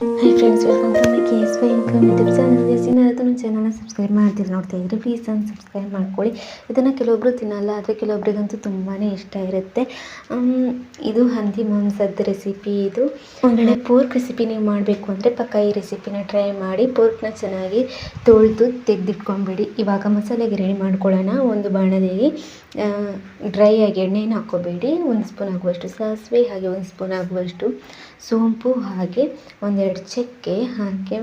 Hi friends, welcome to my KSY income YouTube channel. ಏನಾದರೂ ನನ್ನ ಚಾನಲ್ನ ಸಬ್ಸ್ಕ್ರೈಬ್ ಮಾಡ್ತಿಲ್ಲ ನೋಡ್ತಾ ಇದ್ದರೆ ಪ್ಲೀಸ್ ಒಂದು ಸಬ್ಸ್ಕ್ರೈಬ್ ಮಾಡ್ಕೊಳ್ಳಿ. ಇದನ್ನು ಕೆಲವೊಬ್ಬರು ತಿನ್ನಲ್ಲ, ಆದರೆ ಕೆಲವೊಬ್ಬರಿಗಂತೂ ತುಂಬಾ ಇಷ್ಟ ಇರುತ್ತೆ. ಇದು ಹಂದಿ ಮಾಂಸದ ರೆಸಿಪಿ. ಇದು ಒಂದೊಳ್ಳೆ ಪೋರ್ಕ್ ರೆಸಿಪಿ ನೀವು ಮಾಡಬೇಕು ಅಂದರೆ ಪಕ್ಕ ಈ ರೆಸಿಪಿನ ಟ್ರೈ ಮಾಡಿ. ಪೋರ್ಕ್ನ ಚೆನ್ನಾಗಿ ತೊಳೆದು ತೆಗೆದಿಟ್ಕೊಂಡ್ಬಿಡಿ. ಇವಾಗ ಮಸಾಲೆಗೆ ರೆಡಿ ಮಾಡ್ಕೊಳ್ಳೋಣ. ಒಂದು ಬಾಣಲೆಗೆ ಡ್ರೈ ಆಗಿ ಎಣ್ಣೆನ ಹಾಕ್ಕೋಬೇಡಿ. 1 ಸ್ಪೂನ್ ಆಗುವಷ್ಟು ಸಾಸಿವೆ, ಹಾಗೆ 1 ಸ್ಪೂನ್ ಆಗುವಷ್ಟು ಸೋಂಪು, ಹಾಗೆ ಒಂದೆರಡು ಚಕ್ಕೆ, ಹಾಗೆ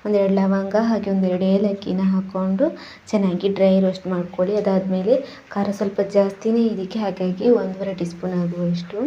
ಒಂದೆರಡು ಲವಂಗ, ಹಾಗೆ ಒಂದೆರಡು ಏಲಕ್ಕಿನ ಹಾಕ್ಕೊಂಡು ಚೆನ್ನಾಗಿ ಡ್ರೈ ರೋಸ್ಟ್ ಮಾಡ್ಕೊಳ್ಳಿ. ಅದಾದಮೇಲೆ ಖಾರ ಸ್ವಲ್ಪ ಜಾಸ್ತಿನೇ ಇದಕ್ಕೆ, ಹಾಗಾಗಿ 1.5 ಟೀ ಸ್ಪೂನ್ ಆಗುವಷ್ಟು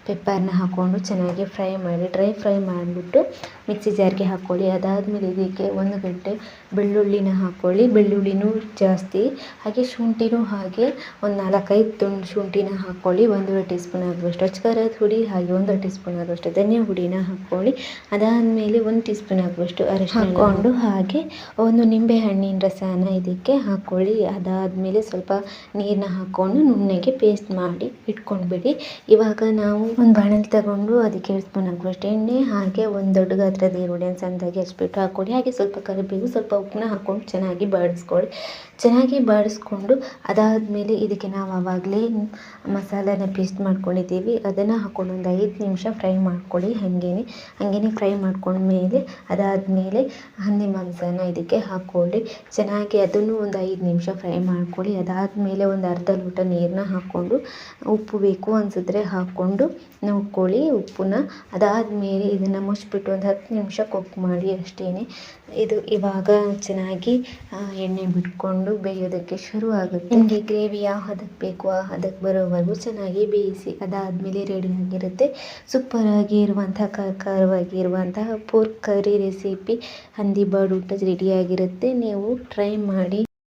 ಪೆಪ್ಪರ್ನ ಹಾಕ್ಕೊಂಡು ಚೆನ್ನಾಗಿ ಫ್ರೈ ಮಾಡಿ. ಡ್ರೈ ಫ್ರೈ ಮಾಡಿಬಿಟ್ಟು ಮಿಕ್ಸಿ ಜಾರ್ಗೆ ಹಾಕ್ಕೊಳ್ಳಿ. ಅದಾದಮೇಲೆ ಇದಕ್ಕೆ 1 ಗಡ್ಡೆ ಬೆಳ್ಳುಳ್ಳಿನ ಹಾಕ್ಕೊಳ್ಳಿ. ಬೆಳ್ಳುಳ್ಳಿನೂ ಜಾಸ್ತಿ, ಹಾಗೆ ಶುಂಠಿನೂ ಹಾಗೆ ಒಂದು 4-5 ತುಂಡು ಶುಂಠಿನ ಹಾಕ್ಕೊಳ್ಳಿ. 1.5 ಟೀ ಸ್ಪೂನ್ ಆಗುವಷ್ಟು ಅಚ್ಕಾರದ ಹುಡಿ, ಹಾಗೆ 1 ಟೀ ಸ್ಪೂನ್ ಆಗುವಷ್ಟು ಧನಿಯಾ ಹುಡಿನ ಹಾಕ್ಕೊಳ್ಳಿ. ಅದಾದಮೇಲೆ 1 ಟೀ ಸ್ಪೂನ್ ಆಗುವಷ್ಟು ಅರಿಶಿನ ಹಾಕ್ಕೊಂಡು, ಹಾಗೆ ಒಂದು ನಿಂಬೆ ಹಣ್ಣಿನ ರಸನ ಇದಕ್ಕೆ ಹಾಕ್ಕೊಳ್ಳಿ. ಅದಾದಮೇಲೆ ಸ್ವಲ್ಪ ನೀರನ್ನ ಹಾಕ್ಕೊಂಡು ನುಣ್ಣಗೆ ಪೇಸ್ಟ್ ಮಾಡಿ ಇಟ್ಕೊಂಡ್ಬಿಡಿ. ಇವಾಗ ನಾವು ಒಂದು ಬಾಣಲೆ ತಗೊಂಡು ಅದಕ್ಕೆ 2 ಸ್ಪೂನ್ ಆಗುವಷ್ಟು ಎಣ್ಣೆ, ಹಾಗೆ ಒಂದು ದೊಡ್ಡ ಗಾತ್ರದ ಈರುಳ್ಳಿನ ಸಣ್ಣದಾಗಿ ಹಚ್ಬಿಟ್ಟು ಹಾಕ್ಕೊಳ್ಳಿ. ಹಾಗೆ ಸ್ವಲ್ಪ ಕರಿಬೇವು, ಸ್ವಲ್ಪ ಉಪ್ಪನ್ನ ಹಾಕ್ಕೊಂಡು ಚೆನ್ನಾಗಿ ಬಾಡಿಸ್ಕೊಳ್ಳಿ. ಚೆನ್ನಾಗಿ ಬಾಡಿಸ್ಕೊಂಡು ಅದಾದಮೇಲೆ ಇದಕ್ಕೆ ನಾವು ಆವಾಗಲೇ ಮಸಾಲೆನ ಪೇಸ್ಟ್ ಮಾಡ್ಕೊಂಡಿದ್ದೀವಿ, ಅದನ್ನು ಹಾಕ್ಕೊಂಡು ಒಂದು 5 ನಿಮಿಷ ಫ್ರೈ ಮಾಡ್ಕೊಳ್ಳಿ. ಹಾಗೇನೆ ಫ್ರೈ ಮಾಡ್ಕೊಂಡ್ಮೇಲೆ ಅದಾದಮೇಲೆ ಹಂದಿ ಮಾಂಸನ ಇದಕ್ಕೆ ಹಾಕ್ಕೊಳ್ಳಿ. ಚೆನ್ನಾಗಿ ಅದನ್ನು ಒಂದು 5 ನಿಮಿಷ ಫ್ರೈ ಮಾಡ್ಕೊಳ್ಳಿ. ಅದಾದಮೇಲೆ ಒಂದು ಅರ್ಧ ಲೋಟ ನೀರನ್ನ ಹಾಕ್ಕೊಂಡು ಉಪ್ಪು ಬೇಕು ಅನಿಸಿದ್ರೆ ಹಾಕ್ಕೊಂಡು ನೋಡ್ಕೊಳ್ಳಿ ಉಪ್ಪನ್ನ. ಅದಾದಮೇಲೆ ಇದನ್ನು ಮುಚ್ಚಿಬಿಟ್ಟು ಒಂದು 10 ನಿಮಿಷ ಕುಕ್ ಮಾಡಿ ಅಷ್ಟೇ. ಇದು ಇವಾಗ ಚೆನ್ನಾಗಿ ಎಣ್ಣೆ ಬಿಟ್ಕೊಂಡು ಬೇಯೋದಕ್ಕೆ ಶುರು ಆಗುತ್ತೆ. ನಿಮಗೆ ಗ್ರೇವಿ ಯಾವ ಹದಕ್ಕೆ ಬೇಕು ಆ ಹದಕ್ಕೆ ಬರೋವರೆಗೂ ಚೆನ್ನಾಗಿ ಬೇಯಿಸಿ. ಅದಾದಮೇಲೆ ರೆಡಿಯಾಗಿರುತ್ತೆ ಸೂಪರಾಗಿ ಇರುವಂತಹ ಖಾರವಾಗಿ ಇರುವಂತಹ ಪೋರ್ಕ್ ಕರಿ ರೆಸಿಪಿ ಹಂದಿ ಬಾಡ್ ಊಟ ರೆಡಿಯಾಗಿರುತ್ತೆ. ನೀವು ಟ್ರೈ ಮಾಡಿ.